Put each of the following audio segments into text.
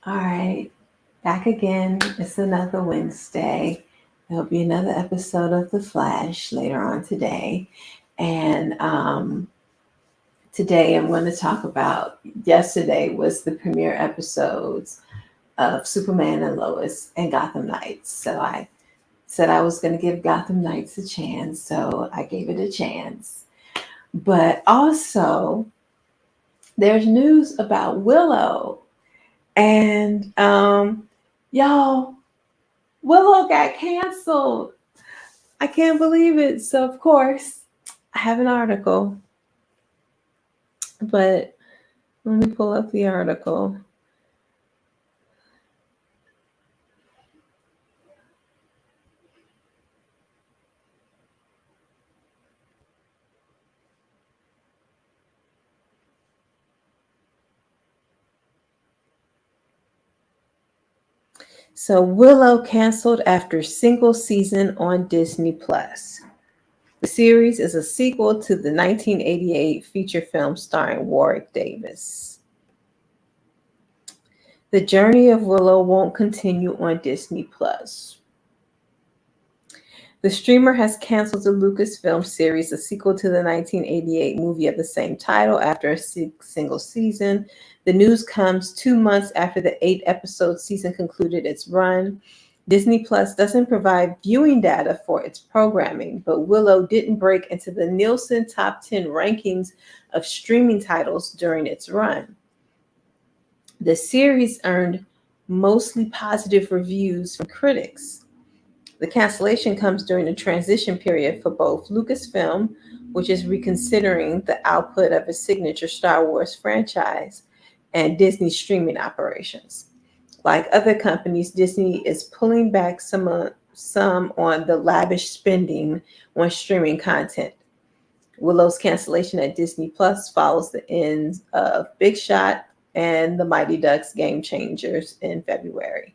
All right, back again. It's another Wednesday. There'll be another episode of The Flash later on today. And today I'm going to talk about yesterday was the premiere episodes of Superman and Lois and Gotham Knights. So I said I was going to give Gotham Knights a chance. So I gave it a chance. But also, there's news about Willow. And y'all, Willow got canceled. I can't believe it. So, of course, I have an article, but let me pull up the article. So, Willow canceled after single season on Disney Plus. The series is a sequel to the 1988 feature film starring Warwick Davis. The journey of Willow won't continue on Disney Plus. The streamer has canceled the Lucasfilm series, a sequel to the 1988 movie of the same title, after a single season. The news comes 2 months after the 8-episode season concluded its run. Disney Plus doesn't provide viewing data for its programming, but Willow didn't break into the Nielsen top 10 rankings of streaming titles during its run. The series earned mostly positive reviews from critics. The cancellation comes during a transition period for both Lucasfilm, which is reconsidering the output of its signature Star Wars franchise, and Disney's streaming operations. Like other companies, Disney is pulling back some on the lavish spending on streaming content. Willow's cancellation at Disney Plus follows the end of Big Shot and the Mighty Ducks Game Changers in February.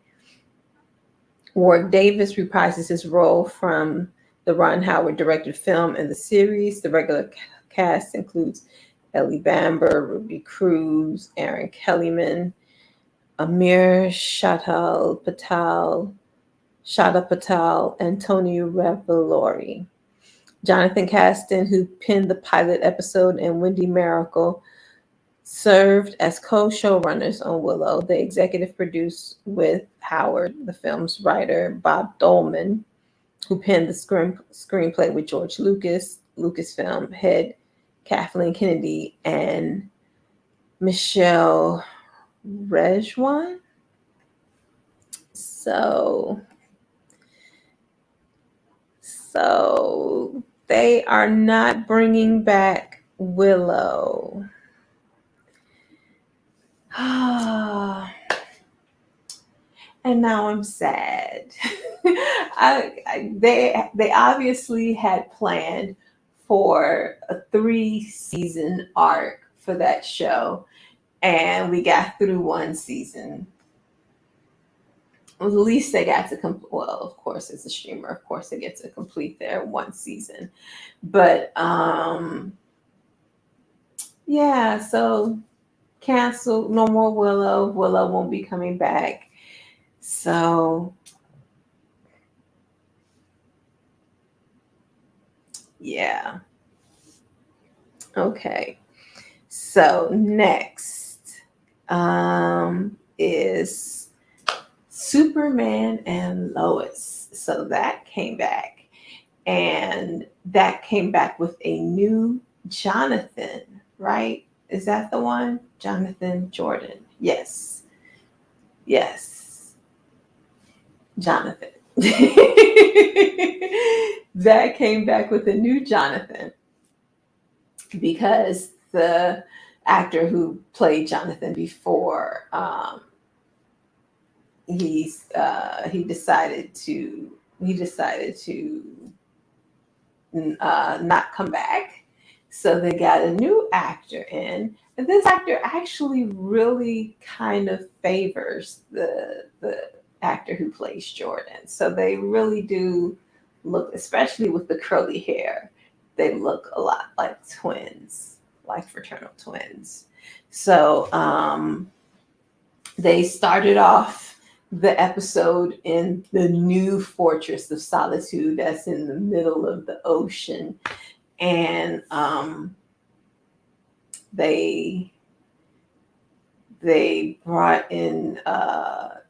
Warwick Davis reprises his role from the Ron Howard directed film in the series. The regular cast includes Ellie Bamber, Ruby Cruz, Aaron Kellyman, Amir Shada Patel, and Tony Revolori. Jonathan Caston, who penned the pilot episode, and Wendy Miracle served as co-showrunners on Willow. They executive produced with Howard, the film's writer, Bob Dolman, who penned the screenplay with George Lucas, Lucasfilm head Kathleen Kennedy, and Michelle Rejwan. So they are not bringing back Willow. And now I'm sad. They obviously had planned for a 3-season arc for that show, and we got through one season. Well, at least they got to well, of course, as a streamer, of course, they get to complete their one season. But yeah, so canceled. No more Willow. Willow won't be coming back. So yeah. Okay. So next is Superman and Lois. So that came back. And that came back with a new Jonathan, right? Is that the one? Jonathan Jordan. Yes. Yes. Jonathan. That came back with a new Jonathan because the actor who played Jonathan before, he decided to not come back. So they got a new actor in, and this actor actually really kind of favors the actor who plays Jordan. So they really do look, especially with the curly hair, they look a lot like twins, like fraternal twins. So They started off the episode in the new fortress of solitude that's in the middle of the ocean. And they brought in,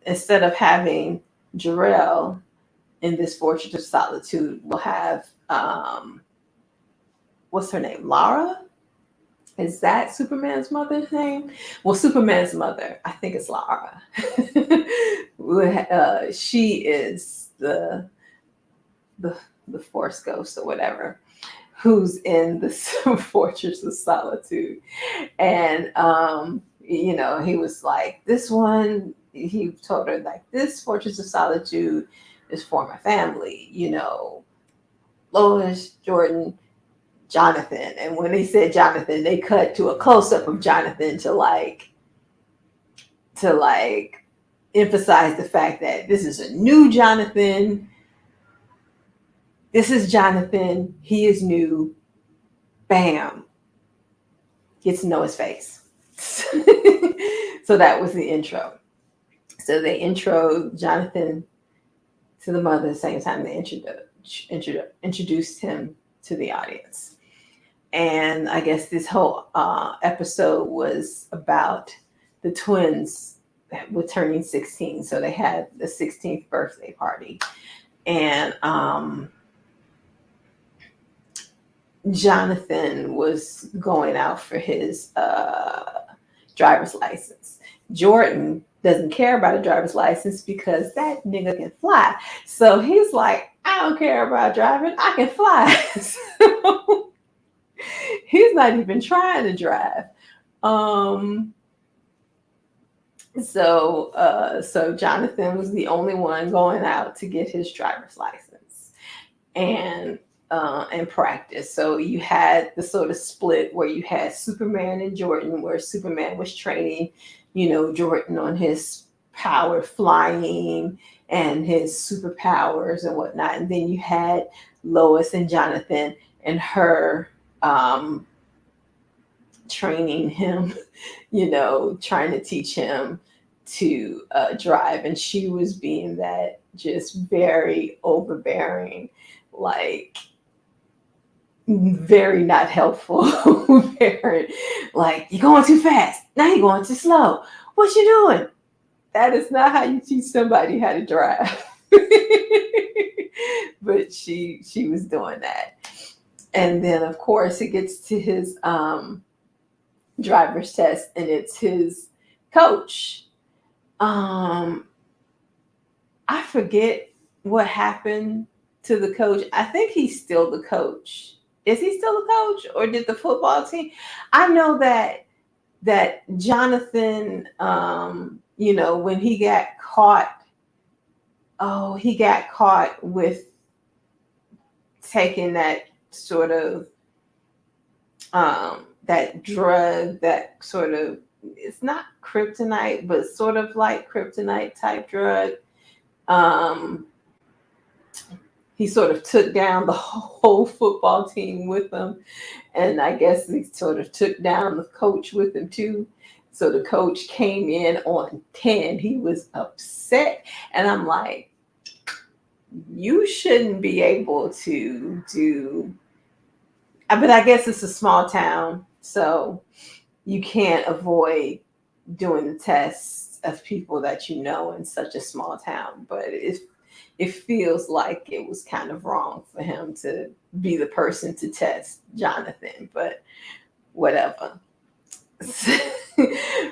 instead of having Jarrell in this fortress of solitude, we'll have, what's her name, Lara. Is that Superman's mother's name? Well, Superman's mother, I think it's Lara. She is the the Force Ghost or whatever, who's in the Fortress of Solitude. And he was like, this one, he told her, like, this Fortress of Solitude is for my family, Lois, Jordan, Jonathan. And when they said Jonathan, they cut to a close-up of Jonathan to emphasize the fact that this is a new Jonathan. This is Jonathan. He is new. Bam. Get to know his face. So that was the intro. So they introed Jonathan to the mother at the same time they introduced him to the audience. And I guess this whole episode was about the twins with turning 16. So they had the 16th birthday party. And Jonathan was going out for his driver's license. Jordan doesn't care about a driver's license because that nigga can fly. So he's like, I don't care about driving. I can fly. So he's not even trying to drive. So Jonathan was the only one going out to get his driver's license and practice. So you had the sort of split where you had Superman and Jordan, where Superman was training, Jordan on his power flying and his superpowers and whatnot. And then you had Lois and Jonathan and her training him, trying to teach him to drive. And she was being that just very overbearing, like very not helpful parent. Like, you're going too fast. Now you're going too slow. What you doing? That is not how you teach somebody how to drive. But she was doing that. And then, of course, it gets to his driver's test, and it's his coach. I forget what happened to the coach. I think he's still the coach. Is he still the coach, or did the football team? I know that Jonathan, when he got caught, he got caught with taking that sort of that drug, that sort of, it's not kryptonite, but sort of like kryptonite type drug. He sort of took down the whole football team with him. And I guess he sort of took down the coach with him too. So the coach came in on 10. He was upset. And I'm like, you shouldn't be able to do, but I guess it's a small town, so you can't avoid doing the tests of people that you know in such a small town. But it feels like it was kind of wrong for him to be the person to test Jonathan, but whatever.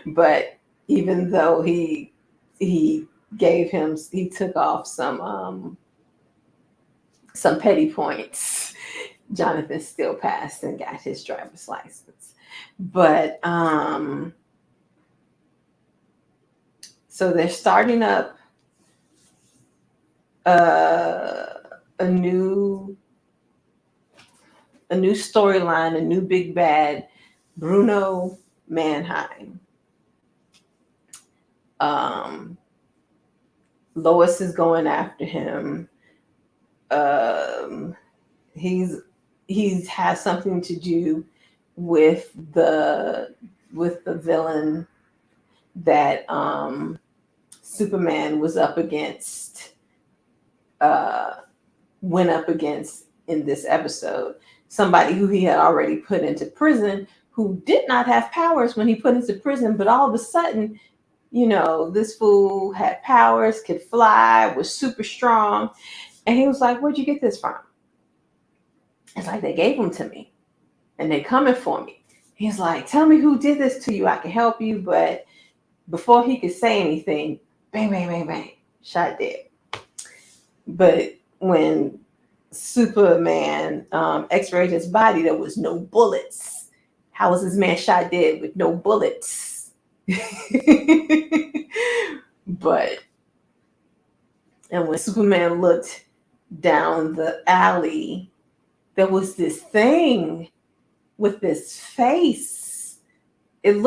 But even though he took off some petty points, Jonathan still passed and got his driver's license. But so they're starting up a new storyline, a new big bad, Bruno Mannheim. Lois is going after him. He's has something to do with the villain that Superman was up against, uh, went up against in this episode. Somebody who he had already put into prison, who did not have powers when he put into prison, but all of a sudden, this fool had powers, could fly, was super strong. And he was like, "Where'd you get this from?" It's like, "They gave them to me and they coming for me." He's like, "Tell me who did this to you. I can help you." But before he could say anything, bang, bang, bang, bang, shot dead. But when Superman x-rayed his body, there was no bullets. How was this man shot dead with no bullets? But, and when Superman looked down the alley, there was this thing with this face. It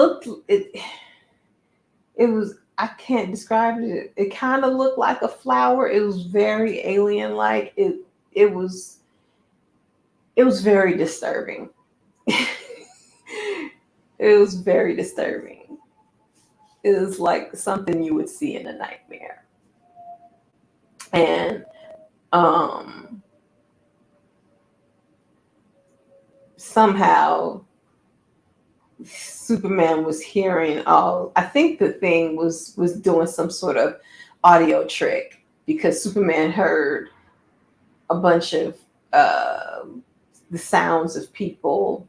was, I can't describe it. It kind of looked like a flower. It was very alien like. It was very disturbing. It was very disturbing. It was like something you would see in a nightmare. And somehow Superman was hearing all. I think the thing was doing some sort of audio trick, because Superman heard a bunch of the sounds of people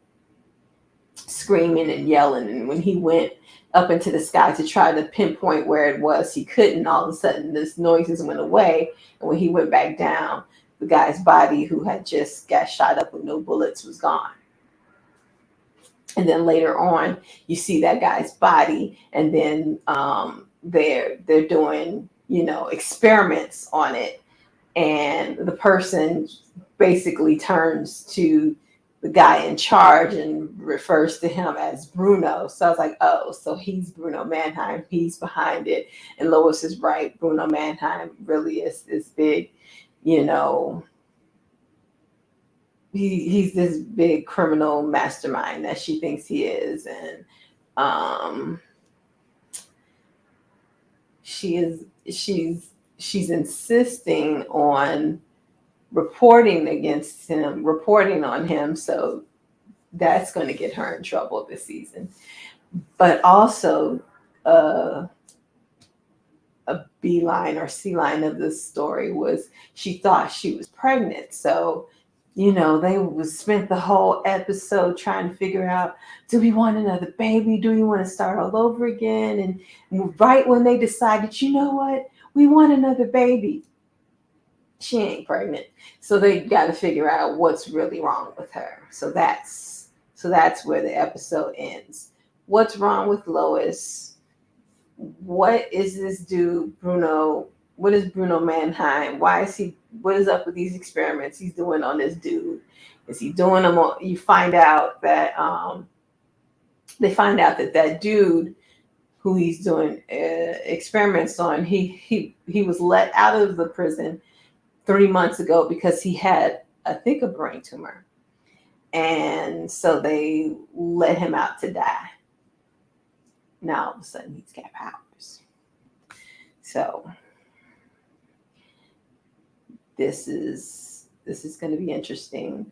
screaming and yelling, and when he went up into the sky to try to pinpoint where it was, he couldn't. All of a sudden this noises went away, and when he went back down, the guy's body, who had just got shot up with no bullets, was gone. And then later on, you see that guy's body, and then they're doing experiments on it, and the person basically turns to the guy in charge and refers to him as Bruno. So I was like, oh, so he's Bruno Mannheim. He's behind it. And Lois is right. Bruno Mannheim really is this big, he's this big criminal mastermind that she thinks he is. And she's insisting on reporting on him. So that's going to get her in trouble this season. But also, a B line or C line of this story was she thought she was pregnant. So, they spent the whole episode trying to figure out, do we want another baby? Do we want to start all over again? And right when they decided, you know what, we want another baby, she ain't pregnant. So they got to figure out what's really wrong with her. So that's where the episode ends. What's wrong with Lois? What is this dude, Bruno? What is Bruno Mannheim? What is up with these experiments he's doing on this dude? Is he doing them on, you find out that they find out that dude who he's doing experiments on, he was let out of the prison 3 months ago because he had, I think, a brain tumor. And so they let him out to die. Now all of a sudden he's got powers. So this is going to be interesting.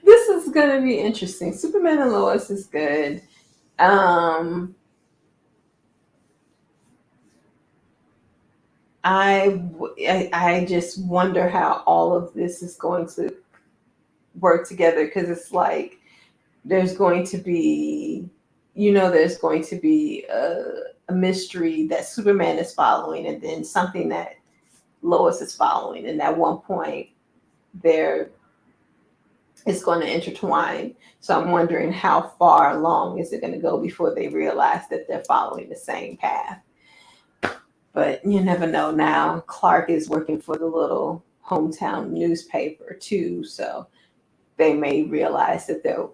This is going to be interesting. Superman and Lois is good. I just wonder how all of this is going to work together, because it's like there's going to be a mystery that Superman is following, and then something that Lois is following, and at one point it's going to intertwine. So I'm wondering how far along is it going to go before they realize that they're following the same path. But you never know. Now Clark is working for the little hometown newspaper too, so they may realize that they're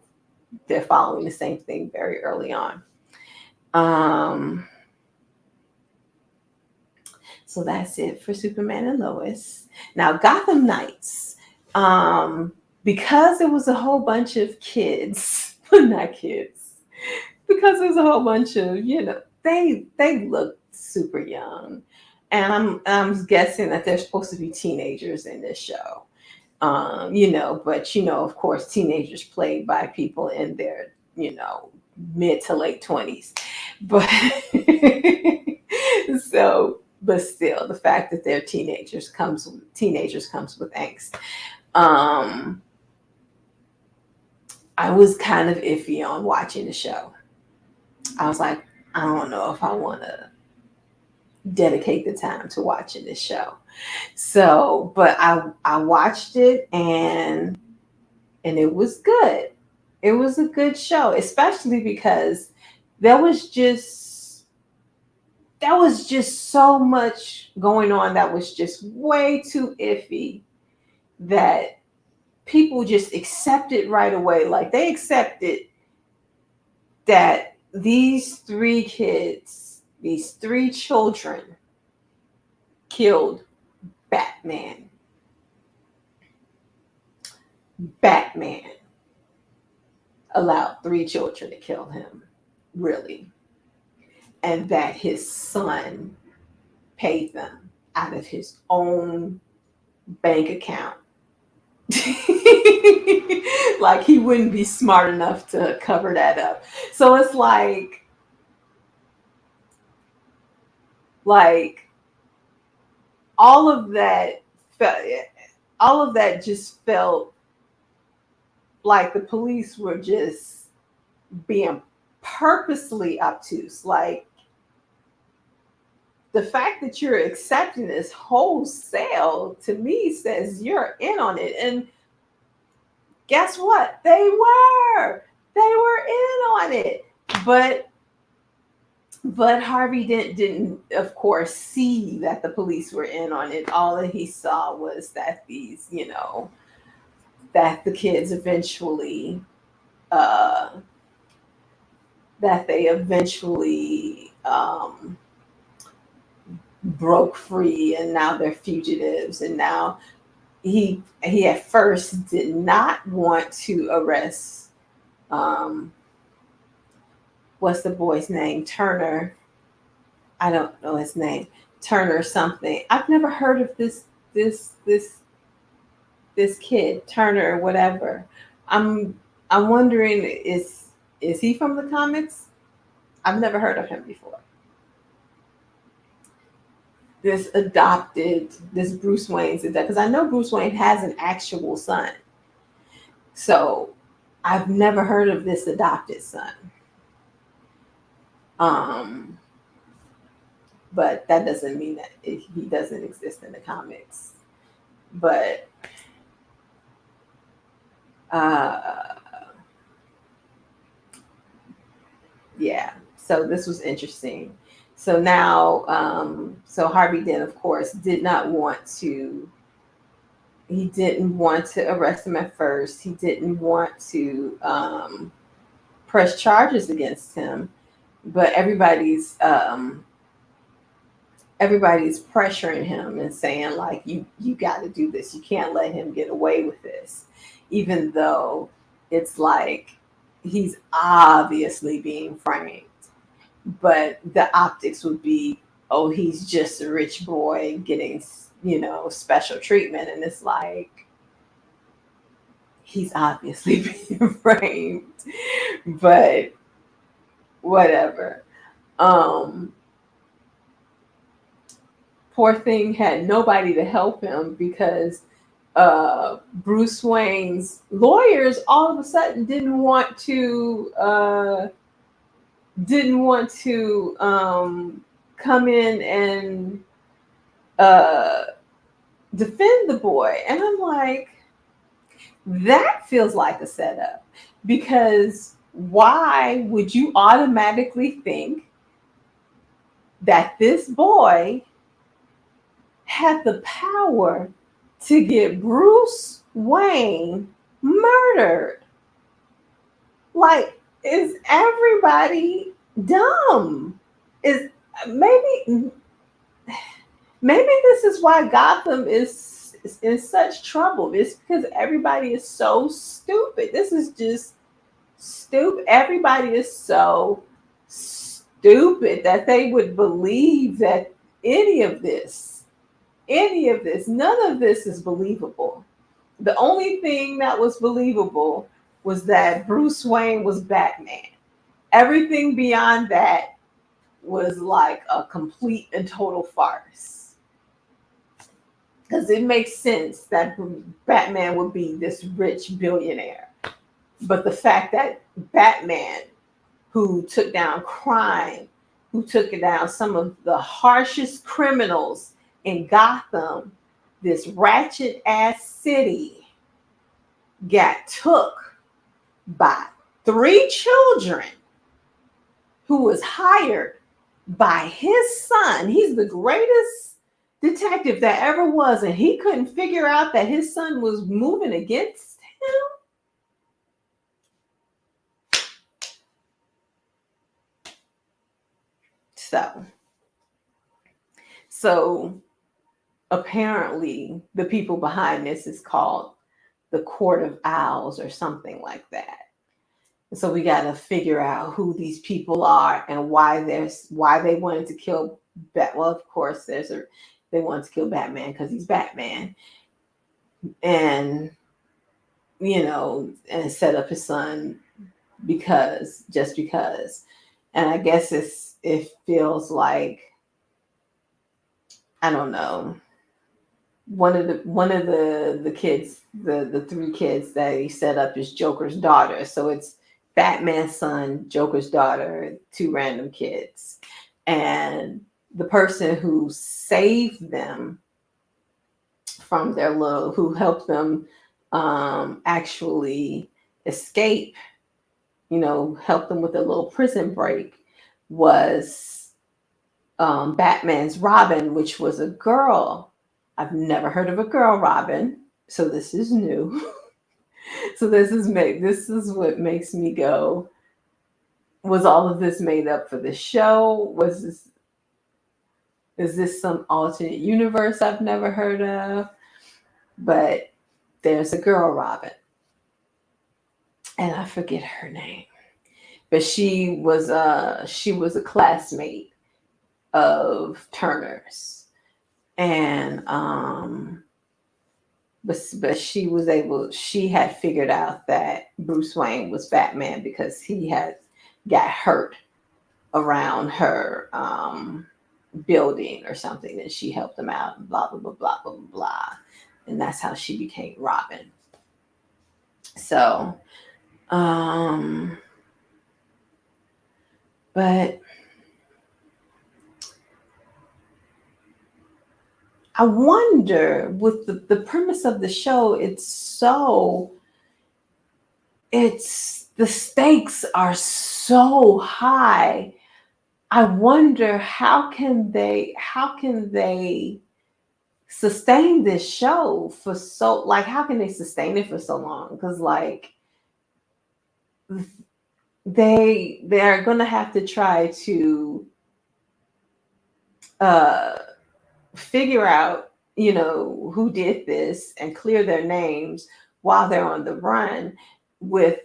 following the same thing very early on. So that's it for Superman and Lois. Now Gotham Knights. because it was a whole bunch of kids, not kids, because it was a whole bunch of, they looked super young. And I'm guessing that they're supposed to be teenagers in this show. But of course, teenagers played by people in their, mid to late 20s. But but still, the fact that they're teenagers comes with angst. Um, I was kind of iffy on watching the show. I was like, I don't know if I want to dedicate the time to watching this show. So, but I watched it, and it was good. It was a good show, especially because there was just so much going on that was just way too iffy that people just accepted right away. Like they accepted that these three kids, these three children killed Batman. Batman allowed three children to kill him, really. And that his son paid them out of his own bank account. Like he wouldn't be smart enough to cover that up. So it's like all of that all of that just felt like the police were just being purposely obtuse. Like the fact that you're accepting this wholesale to me says you're in on it. And guess what? They were in on it. But Harvey didn't of course see that the police were in on it. All that he saw was that that the kids eventually that they eventually broke free, and now they're fugitives. And now he at first did not want to arrest what's the boy's name? Turner. I don't know his name. Turner something. I've never heard of this kid, Turner, whatever. I'm wondering, is he from the comics? I've never heard of him before. This Bruce Wayne's, because I know Bruce Wayne has an actual son. So I've never heard of this adopted son. But that doesn't mean that he doesn't exist in the comics. But yeah, so this was interesting. So now, so Harvey Dent, of course, didn't want to arrest him at first. He didn't want to press charges against him, but everybody's pressuring him and saying, like, you got to do this. You can't let him get away with this, even though it's like he's obviously being framed. But the optics would be, oh, he's just a rich boy getting, special treatment. And it's like, he's obviously being framed. But whatever. Poor thing had nobody to help him because Bruce Wayne's lawyers all of a sudden didn't want to come in and defend the boy. And I'm like, that feels like a setup, because why would you automatically think that this boy had the power to get Bruce Wayne murdered? Like, is everybody dumb? Maybe this is why Gotham is is in such trouble. It's because everybody is so stupid. This is just stupid. Everybody is so stupid that they would believe that any of this, none of this is believable. The only thing that was believable was that Bruce Wayne was Batman. Everything beyond that was like a complete and total farce. Because it makes sense that Batman would be this rich billionaire. But the fact that Batman, who took down crime, who took down some of the harshest criminals in Gotham, this ratchet ass city, got took by 3 children who was hired by his son. He's the greatest detective that ever was, and he couldn't figure out that his son was moving against him. So apparently the people behind this is called the Court of Owls or something like that. So we got to figure out who these people are and why they wanted to kill Well, of course, they wanted to kill Batman because he's Batman, and and set up his son just because. And I guess it feels like, I don't know, one of the kids, the 3 kids that he set up is Joker's daughter. So it's Batman's son, Joker's daughter, 2 random kids. And the person who saved them from who helped them actually escape, helped them with a little prison break, was Batman's Robin, which was a girl. I've never heard of a girl Robin, so this is new. So this is what makes me go, was all of this made up for the show? Is this some alternate universe I've never heard of? But there's a girl Robin, and I forget her name, but she was a classmate of Turner's, and but she had figured out that Bruce Wayne was Batman because he had got hurt around her building or something, and she helped him out, and blah blah blah blah blah blah, and that's how she became Robin. So but I wonder, with the premise of the show, the stakes are so high. I wonder how can they sustain this show for how can they sustain it for so long? Because they're gonna have to try to figure out, who did this and clear their names while they're on the run, with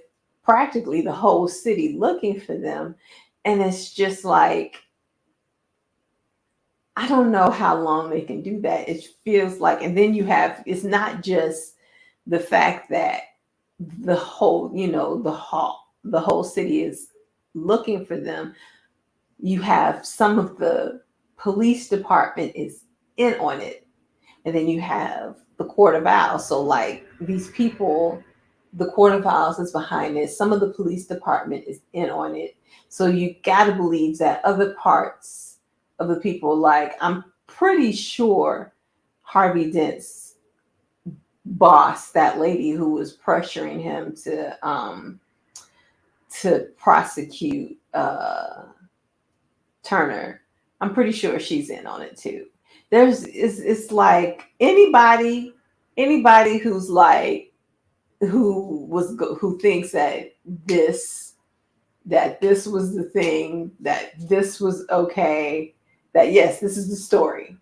practically the whole city looking for them. And it's just like, I don't know how long they can do that. It feels like, and then it's not just the fact that the whole, the whole city is looking for them. You have some of the police department is in on it. And then you have the Court of Owls. So these people, the Court of Owls is behind it. Some of the police department is in on it. So you got to believe that other parts of the people, I'm pretty sure Harvey Dent's boss, that lady who was pressuring him to prosecute Turner, I'm pretty sure she's in on it too. It's like anybody who's who thinks that this was the thing, that this was okay, that yes, this is the story.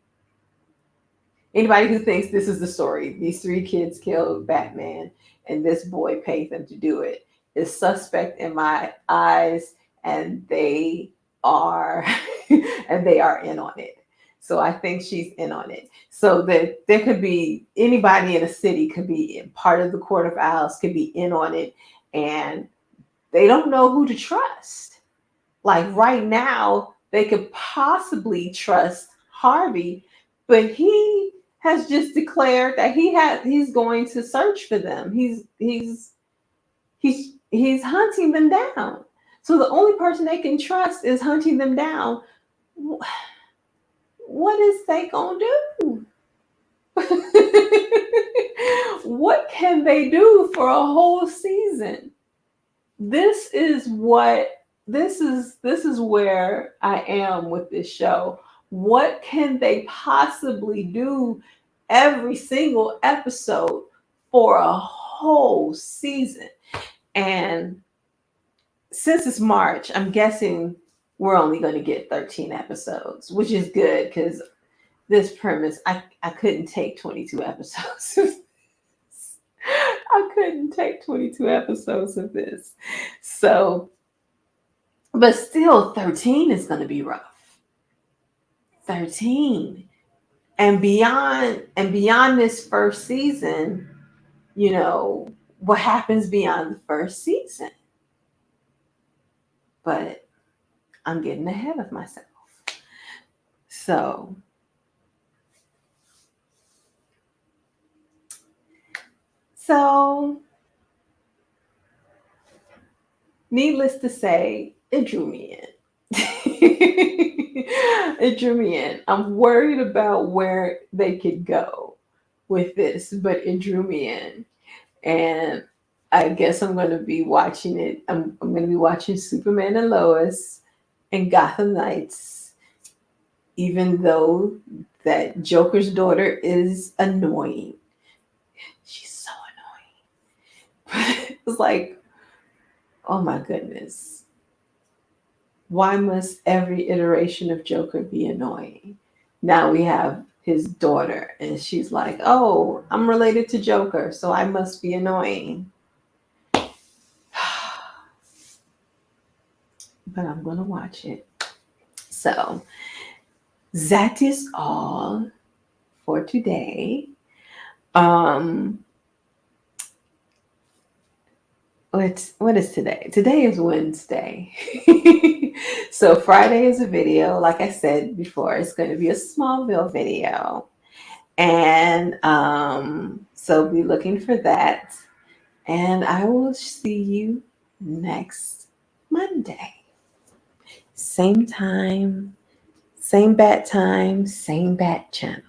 Anybody who thinks this is the story, these three kids killed Batman and this boy paid them to do it, is suspect in my eyes, and they are and they are in on it. So I think she's in on it. So that there could be anybody in a city could be part of the Court of Owls, could be in on it, and they don't know who to trust. Like right now, they could possibly trust Harvey, but he has just declared that he's going to search for them. He's hunting them down. So the only person they can trust is hunting them down. What is they gonna do? What can they do for a whole season? This is where I am with this show. What can they possibly do every single episode for a whole season? And since it's March, I'm guessing we're only going to get 13 episodes, which is good because this premise, I couldn't take 22 episodes of this. I couldn't take 22 episodes of this. So, but still, 13 is going to be rough. 13. And beyond this first season, what happens beyond the first season? But I'm getting ahead of myself. So needless to say, it drew me in. It drew me in. I'm worried about where they could go with this, but it drew me in. And I guess I'm going to be watching it. I'm going to be watching Superman and Lois and Gotham Knights, even though that Joker's daughter is annoying. She's so annoying. It's like, oh my goodness. Why must every iteration of Joker be annoying? Now we have his daughter, and she's like, oh, I'm related to Joker, so I must be annoying. But I'm going to watch it. So that is all for today. What is today? Today is Wednesday. So Friday is a video. Like I said before, it's going to be a Smallville video. And so be looking for that. And I will see you next Monday. Same time, same bat channel.